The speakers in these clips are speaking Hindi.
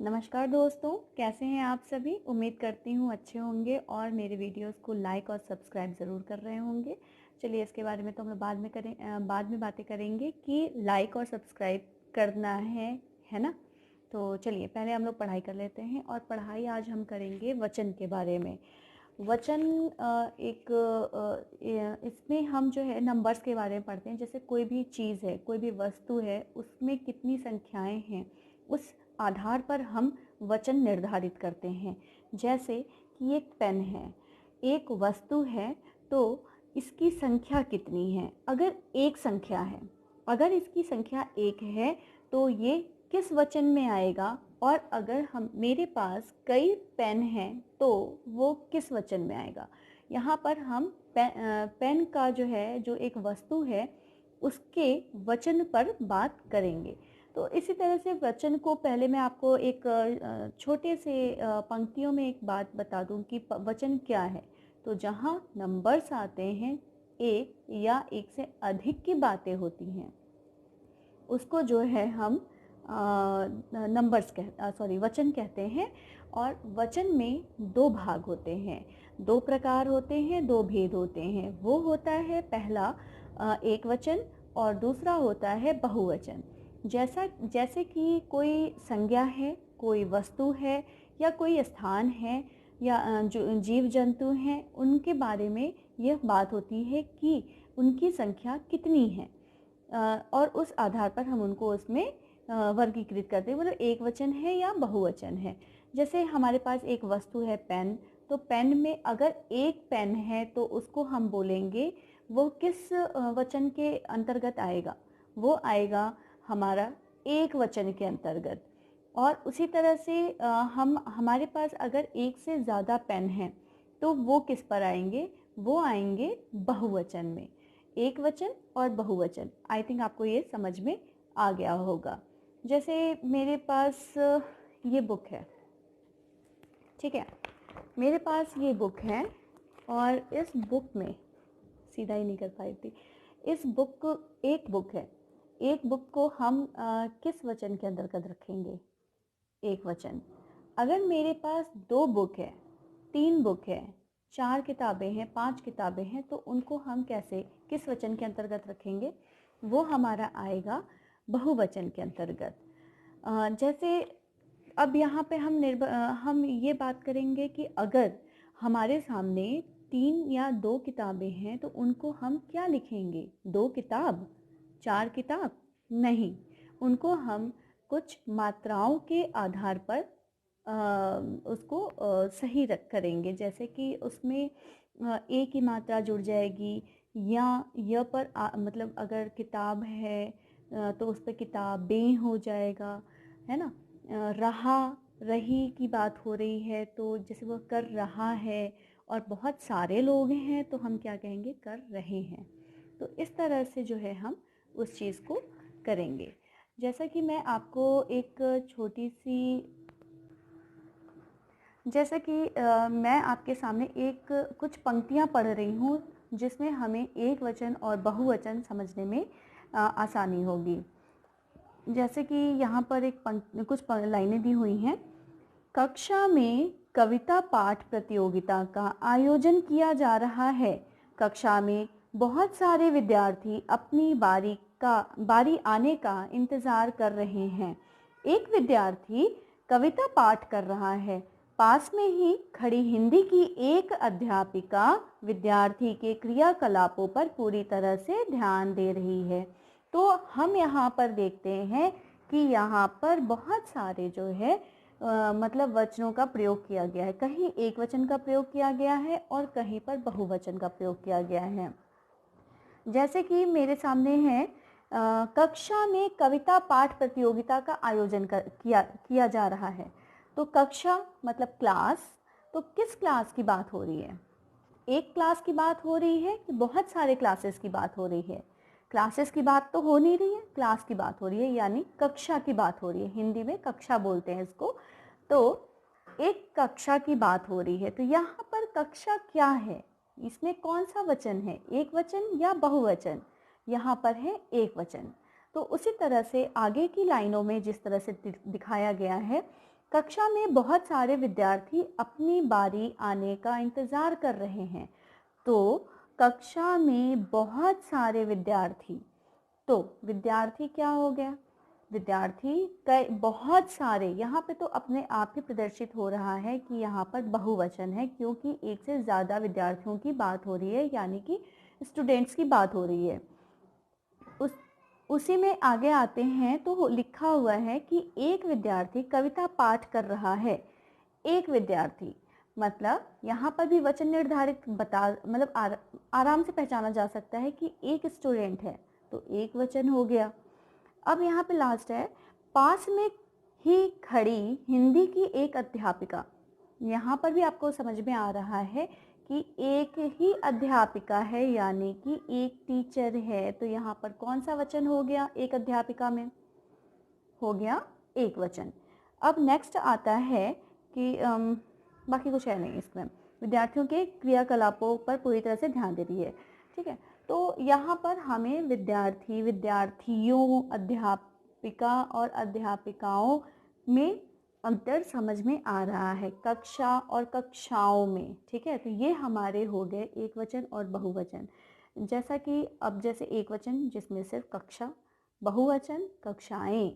नमस्कार दोस्तों, कैसे हैं आप सभी। उम्मीद करती हूँ अच्छे होंगे और मेरे वीडियोस को लाइक और सब्सक्राइब ज़रूर कर रहे होंगे। चलिए इसके बारे में तो हम लोग बाद में बातें करेंगे कि लाइक और सब्सक्राइब करना है ना। तो चलिए पहले हम लोग पढ़ाई कर लेते हैं और पढ़ाई आज हम करेंगे वचन के बारे में। वचन इसमें हम जो है नंबर्स के बारे में पढ़ते हैं। जैसे कोई भी चीज़ है, कोई भी वस्तु है, उसमें कितनी संख्याएं हैं, उस आधार पर हम वचन निर्धारित करते हैं। जैसे कि एक पेन है, एक वस्तु है, तो इसकी संख्या कितनी है। अगर एक संख्या है, अगर इसकी संख्या एक है तो ये किस वचन में आएगा, और अगर हम मेरे पास कई पेन हैं तो वो किस वचन में आएगा। यहाँ पर हम पेन का जो है, जो एक वस्तु है, उसके वचन पर बात करेंगे। तो इसी तरह से वचन को पहले मैं आपको एक छोटे से पंक्तियों में एक बात बता दूं कि वचन क्या है। तो जहाँ नंबर्स आते हैं, एक या एक से अधिक की बातें होती हैं, उसको जो है हम वचन कहते हैं। और वचन में दो भाग होते हैं, दो प्रकार होते हैं, दो भेद होते हैं। वो होता है पहला एक वचन और दूसरा होता है बहुवचन। जैसे कि कोई संज्ञा है, कोई वस्तु है, या कोई स्थान है, या जो जीव जंतु हैं, उनके बारे में यह बात होती है कि उनकी संख्या कितनी है। और उस आधार पर हम उनको उसमें वर्गीकृत करते हैं, मतलब एक वचन है या बहुवचन है। जैसे हमारे पास एक वस्तु है पेन, तो पेन में अगर एक पेन है तो उसको हम बोलेंगे वो किस वचन के अंतर्गत आएगा। वो आएगा हमारा एक वचन के अंतर्गत। और उसी तरह से हमारे पास अगर एक से ज़्यादा पेन है तो वो किस पर आएंगे, वो आएंगे बहुवचन में। एक वचन और बहुवचन, आई थिंक आपको ये समझ में आ गया होगा। जैसे मेरे पास ये बुक है, ठीक है, मेरे पास ये बुक है और इस बुक में सीधा ही नहीं कर पाई थी। इस बुक एक बुक है, एक बुक को हम किस वचन के अंतर्गत रखेंगे, एक वचन। अगर मेरे पास दो बुक है, तीन बुक है, चार किताबें हैं, पांच किताबें हैं, तो उनको हम कैसे किस वचन के अंतर्गत रखेंगे, वो हमारा आएगा बहुवचन के अंतर्गत। जैसे अब यहाँ पे हम ये बात करेंगे कि अगर हमारे सामने तीन या दो किताबें हैं तो उनको हम क्या लिखेंगे, दो किताब, चार किताब नहीं। उनको हम कुछ मात्राओं के आधार पर उसको सही करेंगे। जैसे कि उसमें ए की मात्रा जुड़ जाएगी, या य पर मतलब अगर किताब है तो उस पर किताबें हो जाएगा, है ना। रहा रही की बात हो रही है तो जैसे वो कर रहा है, और बहुत सारे लोग हैं तो हम क्या कहेंगे, कर रहे हैं। तो इस तरह से जो है हम उस चीज़ को करेंगे। जैसा कि मैं आपको एक छोटी सी, जैसा कि मैं आपके सामने एक कुछ पंक्तियां पढ़ रही हूँ जिसमें हमें एक वचन और बहुवचन समझने में आसानी होगी। जैसे कि यहाँ पर कुछ लाइनें दी हुई हैं। कक्षा में कविता पाठ प्रतियोगिता का आयोजन किया जा रहा है। कक्षा में बहुत सारे विद्यार्थी अपनी बारी आने का इंतजार कर रहे हैं। एक विद्यार्थी कविता पाठ कर रहा है। पास में ही खड़ी हिंदी की एक अध्यापिका विद्यार्थी के क्रियाकलापों पर पूरी तरह से ध्यान दे रही है। तो हम यहाँ पर देखते हैं कि यहाँ पर बहुत सारे जो है मतलब वचनों का प्रयोग किया गया है। कहीं एक वचन का प्रयोग किया गया है और कहीं पर बहुवचन का प्रयोग किया गया है। जैसे कि मेरे सामने है कक्षा में कविता पाठ प्रतियोगिता का आयोजन किया जा रहा है। तो कक्षा मतलब क्लास, तो किस क्लास की बात हो रही है, एक क्लास की बात हो रही है कि बहुत सारे क्लासेस की बात हो रही है। क्लासेस की बात तो हो नहीं रही है, क्लास की बात हो रही है, यानी कक्षा की बात हो रही है। हिंदी में कक्षा बोलते हैं इसको। तो एक कक्षा की बात हो रही है, तो यहाँ पर कक्षा क्या है, इसमें कौन सा वचन है, एक वचन या बहुवचन। यहाँ पर है एक वचन। तो उसी तरह से आगे की लाइनों में जिस तरह से दिखाया गया है कक्षा में बहुत सारे विद्यार्थी अपनी बारी आने का इंतज़ार कर रहे हैं। तो कक्षा में बहुत सारे विद्यार्थी, तो विद्यार्थी क्या हो गया, विद्यार्थी कई बहुत सारे, यहाँ पे तो अपने आप ही प्रदर्शित हो रहा है कि यहाँ पर बहुवचन है, क्योंकि एक से ज़्यादा विद्यार्थियों की बात हो रही है, यानी कि स्टूडेंट्स की बात हो रही है। उसी में आगे आते हैं तो लिखा हुआ है कि एक विद्यार्थी कविता पाठ कर रहा है। एक विद्यार्थी मतलब यहाँ पर भी वचन निर्धारित मतलब आराम से पहचाना जा सकता है कि एक स्टूडेंट है, तो एक वचन हो गया। अब यहाँ पे लास्ट है, पास में ही खड़ी हिंदी की एक अध्यापिका। यहाँ पर भी आपको समझ में आ रहा है कि एक ही अध्यापिका है, यानी कि एक टीचर है, तो यहाँ पर कौन सा वचन हो गया, एक अध्यापिका में हो गया एक वचन। अब नेक्स्ट आता है कि बाकी कुछ है नहीं इसमें, विद्यार्थियों के क्रियाकलापों पर पूरी तरह से ध्यान दे रही है। ठीक है, तो यहाँ पर हमें विद्यार्थी, विद्यार्थियों, अध्यापिका और अध्यापिकाओं में अंतर समझ में आ रहा है, कक्षा और कक्षाओं में। ठीक है, तो ये हमारे हो गए एक वचन और बहुवचन। जैसा कि अब जैसे एक वचन जिसमें सिर्फ कक्षा, बहुवचन कक्षाएं।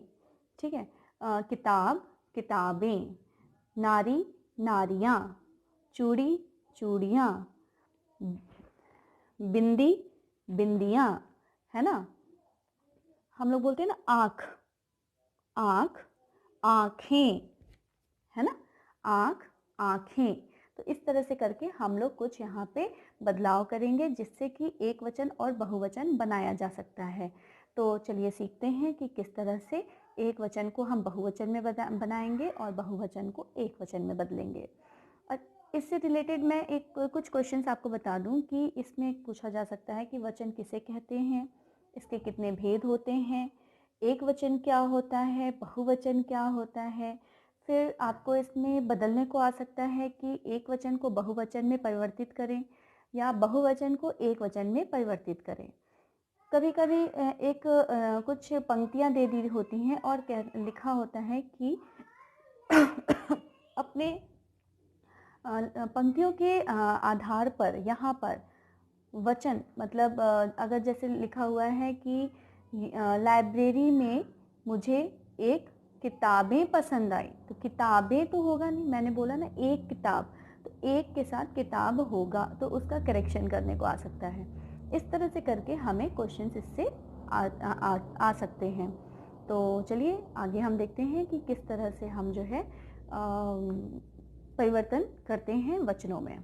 ठीक है, किताब किताबें, नारी नारियां, चूड़ी चूड़ियाँ, बिंदी बिंदियाँ, है ना। हम लोग बोलते हैं ना आँख, आँख आँखें, है ना, आँख आँखें। तो इस तरह से करके हम लोग कुछ यहाँ पे बदलाव करेंगे, जिससे कि एक वचन और बहुवचन बनाया जा सकता है। तो चलिए सीखते हैं कि किस तरह से एक वचन को हम बहुवचन में बनाएंगे और बहुवचन को एक वचन में बदलेंगे। और इससे रिलेटेड मैं कुछ क्वेश्चंस आपको बता दूं कि इसमें पूछा जा सकता है कि वचन किसे कहते हैं, इसके कितने भेद होते हैं, एक वचन क्या होता है, बहुवचन क्या होता है। फिर आपको इसमें बदलने को आ सकता है कि एक वचन को बहुवचन में परिवर्तित करें या बहुवचन को एक वचन में परिवर्तित करें। कभी कभी कुछ पंक्तियां दे दी होती हैं और लिखा होता है कि अपने पंक्तियों के आधार पर यहाँ पर वचन, मतलब अगर जैसे लिखा हुआ है कि लाइब्रेरी में मुझे एक किताबें पसंद आई, तो किताबें तो होगा नहीं, मैंने बोला ना एक किताब, तो एक के साथ किताब होगा, तो उसका करेक्शन करने को आ सकता है। इस तरह से करके हमें क्वेश्चंस इससे आ सकते हैं। तो चलिए आगे हम देखते हैं कि किस तरह से हम जो है परिवर्तन करते हैं वचनों में।